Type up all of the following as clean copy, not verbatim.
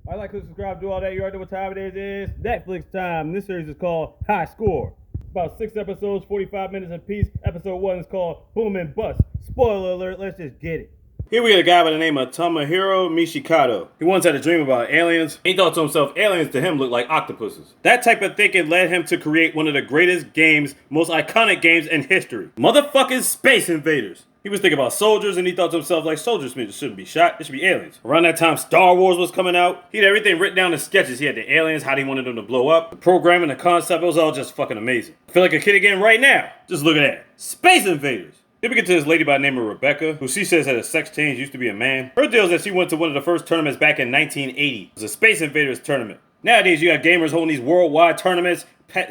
I like to subscribe, do all that. You already know what time it is. It's Netflix time. This series is called High Score. About 6 episodes, 45 minutes apiece. Episode 1 is called Boom and Bust. Spoiler alert, let's just get it. Here we got a guy by the name of Tomohiro Mishikato. He once had a dream about aliens. He thought to himself, aliens to him look like octopuses. That type of thinking led him to create one of the greatest games, most iconic games in history. Motherfucking Space Invaders. He was thinking about soldiers, and he thought to himself, like, soldiers shouldn't be shot, it should be aliens. Around that time, Star Wars was coming out. He had everything written down in sketches. He had the aliens, how he wanted them to blow up, the programming, the concept, it was all just fucking amazing. I feel like a kid again right now. Just look at that. Space Invaders. Then we get to this lady by the name of Rebecca, who she says had a sex change, used to be a man. Her deal is that she went to one of the first tournaments back in 1980. It was a Space Invaders tournament. Nowadays, you got gamers holding these worldwide tournaments,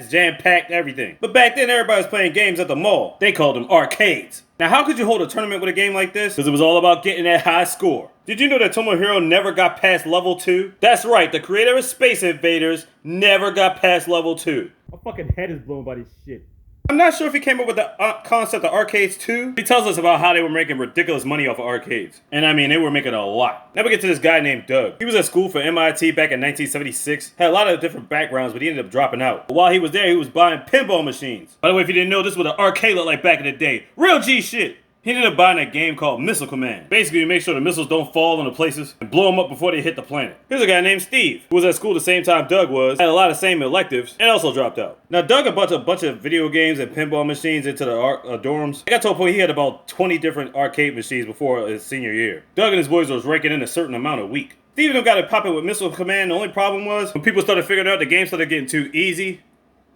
jam-packed, everything. But back then, everybody was playing games at the mall. They called them arcades. Now, how could you hold a tournament with a game like this? Because it was all about getting that high score. Did you know that Tomohiro never got past level 2? That's right, the creator of Space Invaders never got past level 2. My fucking head is blown by this shit. I'm not sure if he came up with the concept of arcades too. He tells us about how they were making ridiculous money off of arcades. And I mean, they were making a lot. Now we get to this guy named Doug. He was at school for MIT back in 1976. Had a lot of different backgrounds, but he ended up dropping out. But while he was there, he was buying pinball machines. By the way, if you didn't know, this is what an arcade looked like back in the day. Real G shit. He ended up buying a game called Missile Command. Basically, you make sure the missiles don't fall into places and blow them up before they hit the planet. Here's a guy named Steve, who was at school the same time Doug was, had a lot of same electives, and also dropped out. Now, Doug bought a bunch of video games and pinball machines into the dorms. It got to a point he had about 20 different arcade machines before his senior year. Doug and his boys was raking in a certain amount a week. Steve got it popping with Missile Command. The only problem was, when people started figuring out the game started getting too easy,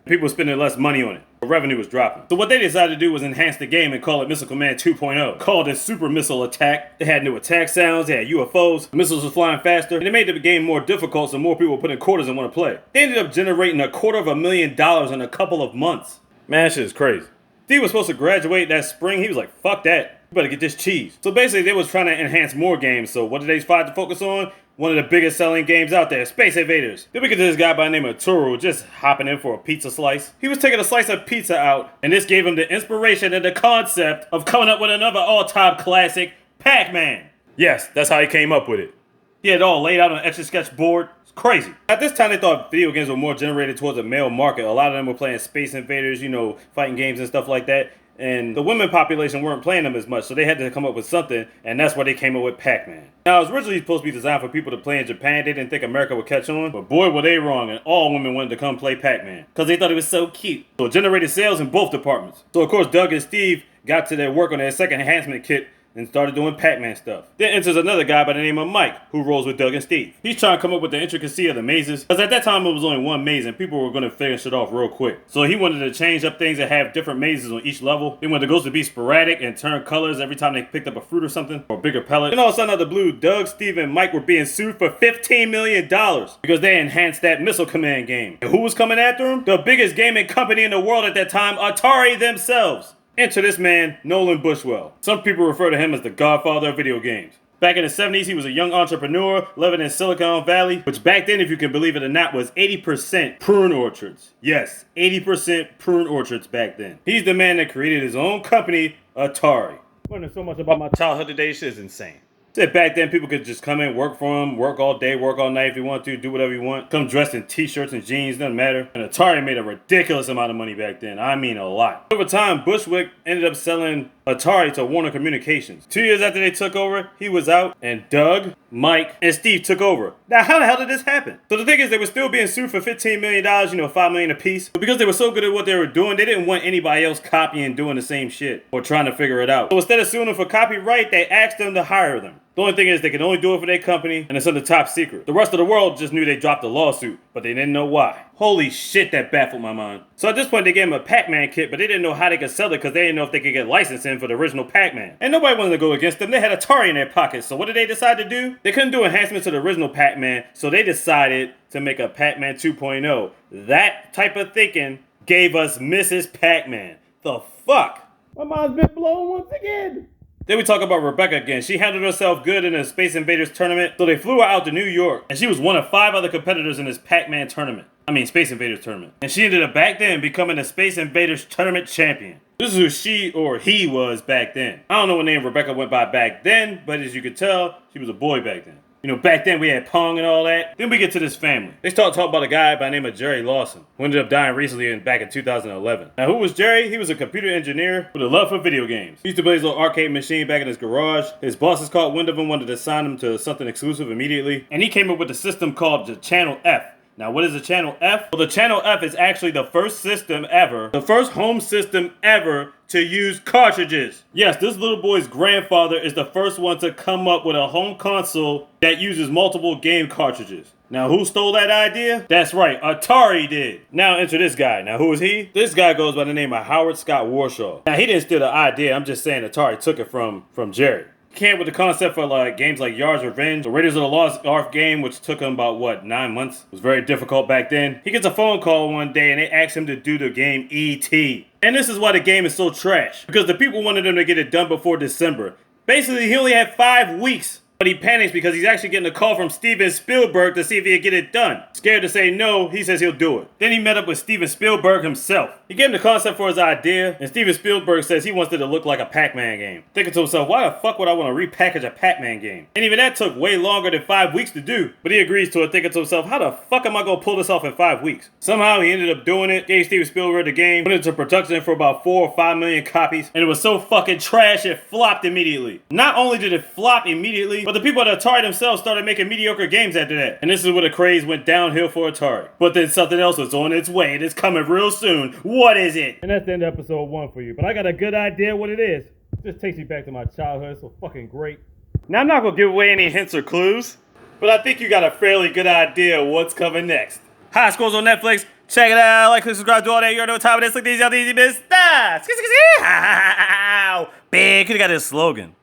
people were spending less money on it. The revenue was dropping. So what they decided to do was enhance the game and call it Missile Command 2.0. Called it Super Missile Attack. They had new attack sounds, they had UFOs, the missiles were flying faster, and they made the game more difficult so more people were putting quarters and want to play. They ended up generating $250,000 in a couple of months. Man, that shit is crazy. Steve was supposed to graduate that spring. He was like, fuck that. You better get this cheese. So basically, they was trying to enhance more games. So what did they decide to focus on? One of the biggest selling games out there, Space Invaders. Then we get to this guy by the name of Turu, just hopping in for a pizza slice. He was taking a slice of pizza out, and this gave him the inspiration and the concept of coming up with another all-time classic, Pac-Man. Yes, that's how he came up with it. He had it all laid out on an Etch-a-Sketch board. It's crazy. At this time, they thought video games were more generated towards a male market. A lot of them were playing Space Invaders, you know, fighting games and stuff like that. And the women population weren't playing them as much, so they had to come up with something, and that's why they came up with Pac-Man. Now, it was originally supposed to be designed for people to play in Japan. They didn't think America would catch on, but boy, were they wrong, and all women wanted to come play Pac-Man, because they thought it was so cute. So it generated sales in both departments. So, of course, Doug and Steve got to their work on their second enhancement kit, and started doing Pac-Man stuff. Then enters another guy by the name of Mike, who rolls with Doug and Steve. He's trying to come up with the intricacy of the mazes, because at that time it was only one maze and people were going to finish it off real quick. So he wanted to change up things and have different mazes on each level. He wanted the ghosts to be sporadic and turn colors every time they picked up a fruit or something, or a bigger pellet. And all of a sudden out of the blue, Doug, Steve, and Mike were being sued for $15 million because they enhanced that Missile Command game. And who was coming after them? The biggest gaming company in the world at that time, Atari themselves. Enter this man, Nolan Buswell. Some people refer to him as the godfather of video games. Back in the 70s, he was a young entrepreneur living in Silicon Valley, which back then, if you can believe it or not, was 80% prune orchards. Yes, 80% prune orchards back then. He's the man that created his own company, Atari. Learning so much about my childhood today, shit is insane. Said back then people could just come in, work for him, work all day, work all night if you want to, do whatever you want. Come dressed in t-shirts and jeans, doesn't matter. And Atari made a ridiculous amount of money back then. I mean a lot. Over time, Bushwick ended up selling Atari to Warner Communications. 2 years after they took over, he was out, and Doug, Mike, and Steve took over. Now, how the hell did this happen? So the thing is, they were still being sued for $15 million, you know, $5 million a piece. But because they were so good at what they were doing, they didn't want anybody else copying doing the same shit or trying to figure it out. So instead of suing them for copyright, they asked them to hire them. The only thing is they can only do it for their company, and it's under top secret. The rest of the world just knew they dropped the lawsuit, but they didn't know why. Holy shit, that baffled my mind. So at this point, they gave him a Pac-Man kit, but they didn't know how they could sell it because they didn't know if they could get licensing for the original Pac-Man. And nobody wanted to go against them. They had Atari in their pockets. So what did they decide to do? They couldn't do enhancements to the original Pac-Man, so they decided to make a Pac-Man 2.0. That type of thinking gave us Mrs. Pac-Man. The fuck? My mind's been blown once again. Then we talk about Rebecca again. She handled herself good in the Space Invaders tournament, so they flew her out to New York, and she was one of 5 other competitors in this Pac-Man tournament. Space Invaders tournament. And she ended up back then becoming the Space Invaders tournament champion. This is who she or he was back then. I don't know what name Rebecca went by back then, but as you could tell, she was a boy back then. You know, back then we had Pong and all that. Then we get to this family. They start talking about a guy by the name of Jerry Lawson, who ended up dying recently back in 2011. Now, who was Jerry? He was a computer engineer with a love for video games. He used to play his little arcade machine back in his garage. His bosses caught wind of him, wanted to sign him to something exclusive immediately. And he came up with a system called the Channel F. Now, what is the Channel F? Well, the Channel F is actually the first system ever, the first home system ever to use cartridges. Yes, this little boy's grandfather is the first one to come up with a home console that uses multiple game cartridges. Now, who stole that idea? That's right, Atari did. Now enter this guy. Now, who is he? This guy goes by the name of Howard Scott Warshaw. Now, he didn't steal the idea. I'm just saying Atari took it from Jerry. Came with the concept for like games like Yard's Revenge, the Raiders of the Lost Ark game, which took him about 9 months. It was very difficult back then. He gets a phone call one day and they ask him to do the game E.T. And this is why the game is so trash, because the people wanted him to get it done before December. Basically, he only had 5 weeks. But he panics because he's actually getting a call from Steven Spielberg to see if he can get it done. Scared to say no, he says he'll do it. Then he met up with Steven Spielberg himself. He gave him the concept for his idea, and Steven Spielberg says he wants it to look like a Pac-Man game. Thinking to himself, why the fuck would I want to repackage a Pac-Man game? And even that took way longer than 5 weeks to do. But he agrees to it, thinking to himself, how the fuck am I going to pull this off in 5 weeks? Somehow he ended up doing it, gave Steven Spielberg the game, put it into production for about 4 or 5 million copies, and it was so fucking trash it flopped immediately. Not only did it flop immediately, but the people at Atari themselves started making mediocre games after that. And this is where the craze went downhill for Atari. But then something else was on its way and it's coming real soon. What is it? And that's the end of episode 1 for you. But I got a good idea what it is. It just takes me back to my childhood. It's so fucking great. Now I'm not going to give away any hints or clues, but I think you got a fairly good idea of what's coming next. High Scores on Netflix. Check it out. Like, subscribe, do all that. You already know what time it is. Look, these easy business. Big. Could have got this slogan.